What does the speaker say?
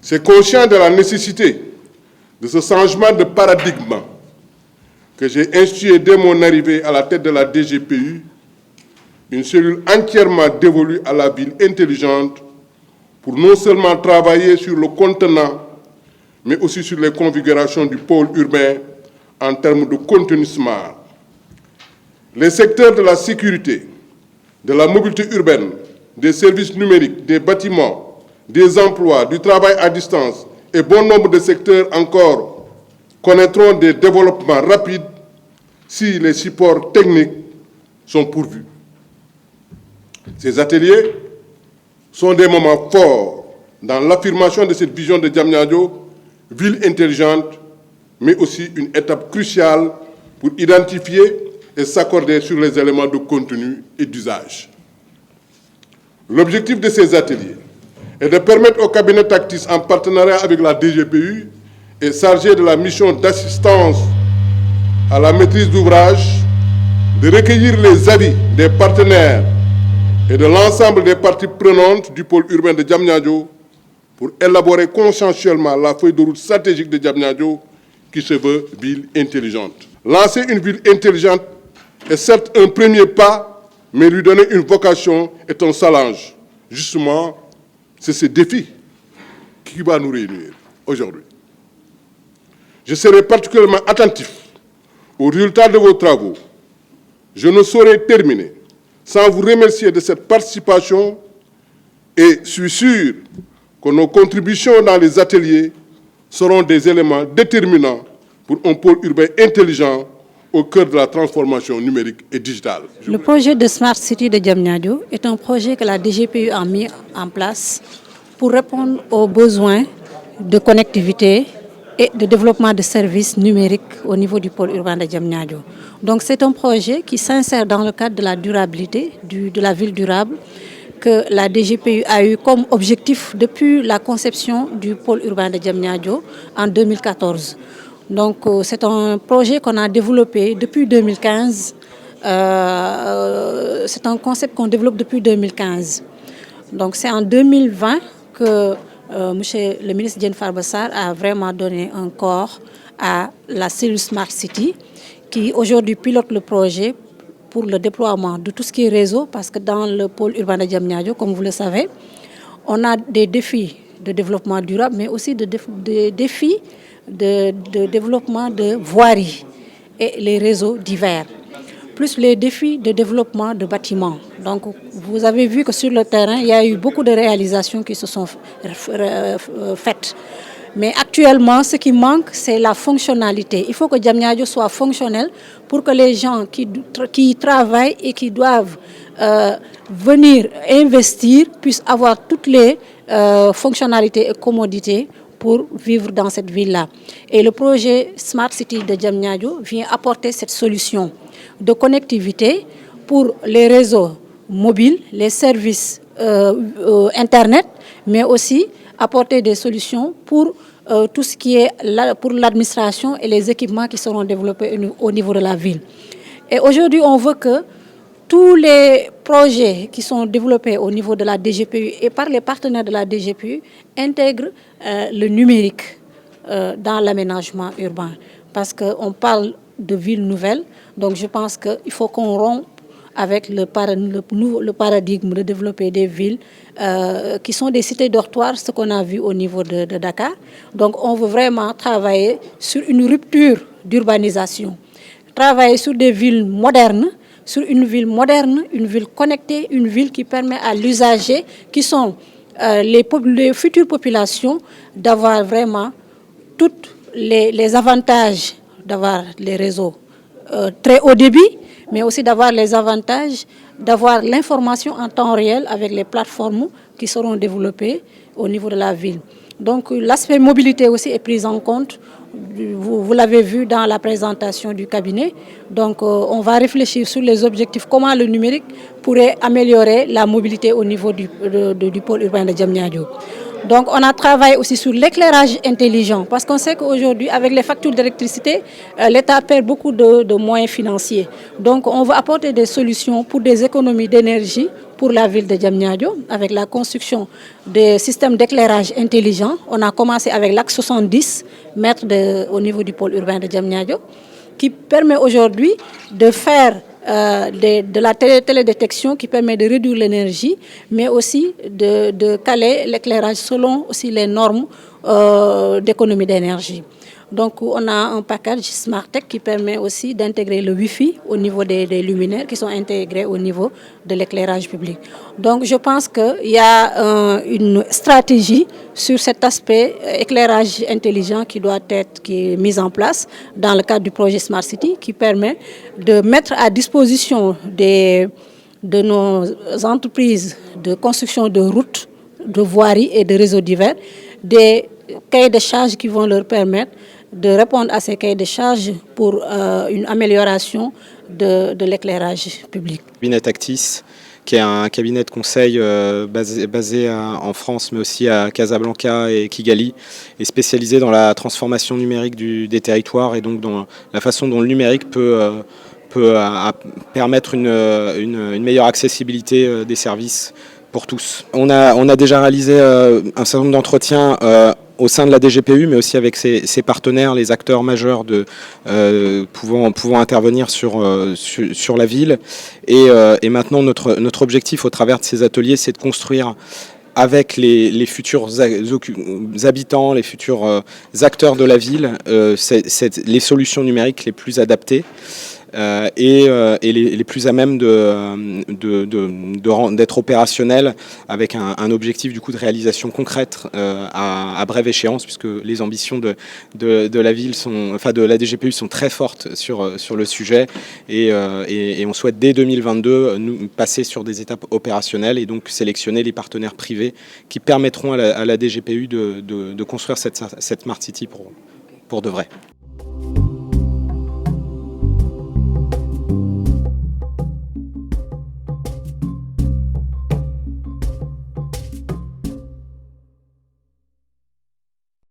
C'est conscient de la nécessité de ce changement de paradigme que j'ai institué dès mon arrivée à la tête de la DGPU une cellule entièrement dévolue à la ville intelligente pour non seulement travailler sur le contenant, mais aussi sur les configurations du pôle urbain en termes de contenu smart. Les secteurs de la sécurité, de la mobilité urbaine, des services numériques, des bâtiments, des emplois, du travail à distance et bon nombre de secteurs encore connaîtront des développements rapides si les supports techniques sont pourvus. Ces ateliers sont des moments forts dans l'affirmation de cette vision de Diamniadio, ville intelligente, mais aussi une étape cruciale pour identifier et s'accorder sur les éléments de contenu et d'usage. L'objectif de ces ateliers est de permettre au cabinet Tactis, en partenariat avec la DGPU, et chargé de la mission d'assistance à la maîtrise d'ouvrage, de recueillir les avis des partenaires et de l'ensemble des parties prenantes du pôle urbain de Diamniadio pour élaborer consensuellement la feuille de route stratégique de Diamniadio qui se veut ville intelligente. Lancer une ville intelligente est certes un premier pas, mais lui donner une vocation est un challenge. Justement, c'est ce défi qui va nous réunir aujourd'hui. Je serai particulièrement attentif aux résultats de vos travaux. Je ne saurais terminer sans vous remercier de cette participation et suis sûr que nos contributions dans les ateliers seront des éléments déterminants pour un pôle urbain intelligent au cœur de la transformation numérique et digitale. Le projet de Smart City de Diamniadio est un projet que la DGPU a mis en place pour répondre aux besoins de connectivité et de développement de services numériques au niveau du pôle urbain de Diamniadio. Donc c'est un projet qui s'insère dans le cadre de la durabilité, de la ville durable, que la DGPU a eu comme objectif depuis la conception du pôle urbain de Diamniadio en 2014. Donc c'est un projet qu'on a développé depuis 2015. C'est un concept qu'on développe depuis 2015. Donc c'est en 2020 que monsieur le ministre Diène Farba Sarr a vraiment donné un corps à la cellule Smart City qui aujourd'hui pilote le projet pour le déploiement de tout ce qui est réseau, parce que dans le pôle urbain de Diamniadio, comme vous le savez, on a des défis de développement durable, mais aussi des défis de développement de voirie et les réseaux divers, plus les défis de développement de bâtiments. Donc, vous avez vu que sur le terrain, il y a eu beaucoup de réalisations qui se sont faites. Mais actuellement, ce qui manque, c'est la fonctionnalité. Il faut que Diamniadio soit fonctionnel pour que les gens qui travaillent et qui doivent venir investir puissent avoir toutes les fonctionnalités et commodités pour vivre dans cette ville-là. Et le projet Smart City de Diamniadio vient apporter cette solution de connectivité pour les réseaux mobiles, les services Internet, mais aussi apporter des solutions pour tout ce qui est pour l'administration et les équipements qui seront développés au niveau de la ville. Et aujourd'hui, on veut que tous les projets qui sont développés au niveau de la DGPU et par les partenaires de la DGPU intègrent le numérique dans l'aménagement urbain. Parce qu'on parle de villes nouvelles, donc je pense qu'il faut qu'on rompe avec le paradigme de développer des villes qui sont des cités dortoirs, ce qu'on a vu au niveau de Dakar. Donc on veut vraiment travailler sur une rupture d'urbanisation, travailler sur des villes modernes, sur une ville moderne, une ville connectée, une ville qui permet à l'usager, qui sont les futures populations, d'avoir vraiment tous les avantages d'avoir les réseaux très haut débit, mais aussi d'avoir les avantages d'avoir l'information en temps réel avec les plateformes qui seront développées au niveau de la ville. Donc l'aspect mobilité aussi est pris en compte, vous l'avez vu dans la présentation du cabinet. Donc on va réfléchir sur les objectifs, comment le numérique pourrait améliorer la mobilité au niveau du pôle urbain de Diamniadio. Donc on a travaillé aussi sur l'éclairage intelligent parce qu'on sait qu'aujourd'hui avec les factures d'électricité, l'État perd beaucoup de moyens financiers. Donc on va apporter des solutions pour des économies d'énergie pour la ville de Diamniadio avec la construction des systèmes d'éclairage intelligent. On a commencé avec l'axe 70 au niveau du pôle urbain de Diamniadio qui permet aujourd'hui de faire de la télédétection qui permet de réduire l'énergie, mais aussi de caler l'éclairage selon aussi les normes d'économie d'énergie. Donc on a un package SmartTech qui permet aussi d'intégrer le Wi-Fi au niveau des luminaires qui sont intégrés au niveau de l'éclairage public. Donc je pense qu'il y a une stratégie sur cet aspect éclairage intelligent qui est mise en place dans le cadre du projet Smart City qui permet de mettre à disposition de nos entreprises de construction de routes, de voiries et de réseaux divers des cahiers de charges qui vont leur permettre de répondre à ces cahiers de charges pour une amélioration de l'éclairage public. Cabinet Actis, qui est un cabinet de conseil basé en France, mais aussi à Casablanca et Kigali, est spécialisé dans la transformation numérique des territoires et donc dans la façon dont le numérique peut permettre une meilleure accessibilité des services pour tous. On a déjà réalisé un certain nombre d'entretiens au sein de la DGPU, mais aussi avec ses partenaires, les acteurs majeurs pouvant intervenir sur la ville. Et maintenant, notre objectif au travers de ces ateliers, c'est de construire avec les futurs habitants, les futurs acteurs de la ville, les solutions numériques les plus adaptées. Et les plus à même d'être opérationnels avec un objectif du coup de réalisation concrète à brève échéance, puisque les ambitions de la ville de la DGPU sont très fortes sur le sujet et on souhaite dès 2022 passer sur des étapes opérationnelles et donc sélectionner les partenaires privés qui permettront à la DGPU de construire cette Smart City pour de vrai.